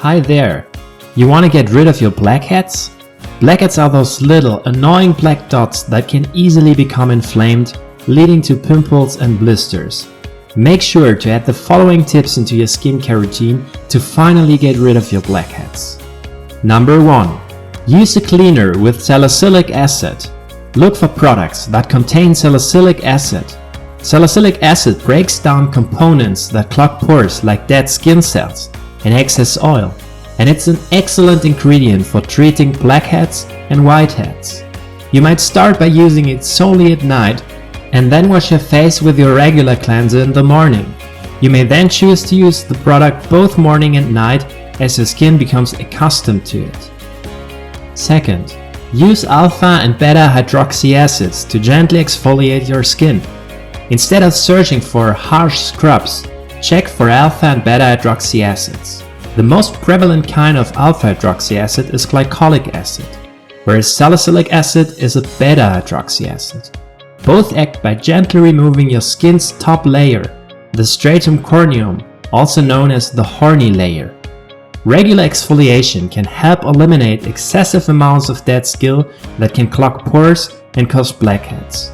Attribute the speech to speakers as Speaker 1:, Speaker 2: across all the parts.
Speaker 1: Hi there! You want to get rid of your blackheads? Blackheads are those little, annoying black dots that can easily become inflamed, leading to pimples and blisters. Make sure to add the following tips into your skincare routine to finally get rid of your blackheads. Number 1. Use a cleaner with salicylic acid. Look for products that contain salicylic acid. Salicylic acid breaks down components that clog pores like dead skin cells and excess oil, and it's an excellent ingredient for treating blackheads and whiteheads. You might start by using it solely at night and then wash your face with your regular cleanser in the morning. You may then choose to use the product both morning and night as your skin becomes accustomed to it. Second, use alpha and betahydroxy acids to gently exfoliate your skin. Instead of searching for harsh scrubs, check for alpha and beta-hydroxy acids. The most prevalent kind of alpha-hydroxy acid is glycolic acid, whereas salicylic acid is a beta-hydroxy acid. Both act by gently removing your skin's top layer, the stratum corneum, also known as the horny layer. Regular exfoliation can help eliminate excessive amounts of dead skin that can clog pores and cause blackheads.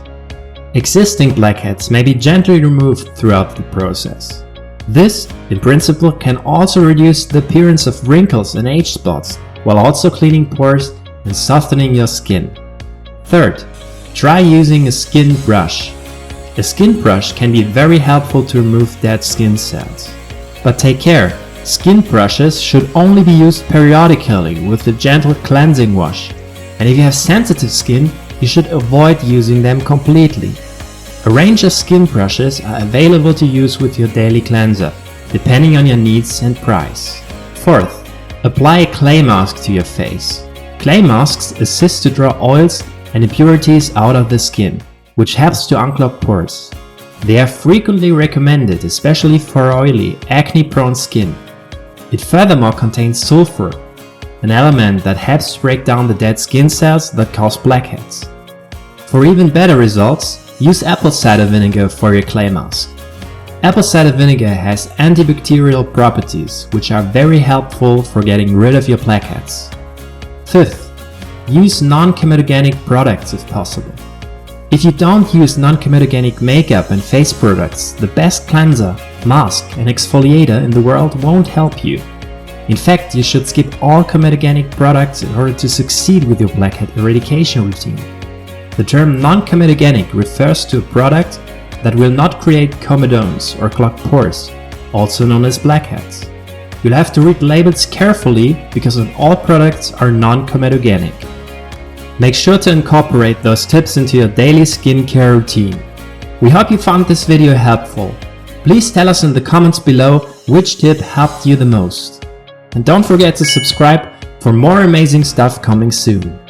Speaker 1: Existing blackheads may be gently removed throughout the process. This, in principle, can also reduce the appearance of wrinkles and age spots, while also cleaning pores and softening your skin. Third, try using a skin brush. A skin brush can be very helpful to remove dead skin cells. But take care, skin brushes should only be used periodically with a gentle cleansing wash. And if you have sensitive skin, you should avoid using them completely. A range of skin brushes are available to use with your daily cleanser, depending on your needs and price. Fourth, apply a clay mask to your face. Clay masks assist to draw oils and impurities out of the skin, which helps to unclog pores. They are frequently recommended, especially for oily, acne-prone skin. It furthermore contains sulfur, an element that helps to break down the dead skin cells that cause blackheads. For even better results, use apple cider vinegar for your clay mask. Apple cider vinegar has antibacterial properties which are very helpful for getting rid of your blackheads. Fifth, use non-comedogenic products if possible. If you don't use non-comedogenic makeup and face products, the best cleanser, mask and exfoliator in the world won't help you. In fact, you should skip all comedogenic products in order to succeed with your blackhead eradication routine. The term non-comedogenic refers to a product that will not create comedones or clog pores, also known as blackheads. You'll have to read labels carefully because not all products are non-comedogenic. Make sure to incorporate those tips into your daily skincare routine. We hope you found this video helpful. Please tell us in the comments below which tip helped you the most. And don't forget to subscribe for more amazing stuff coming soon.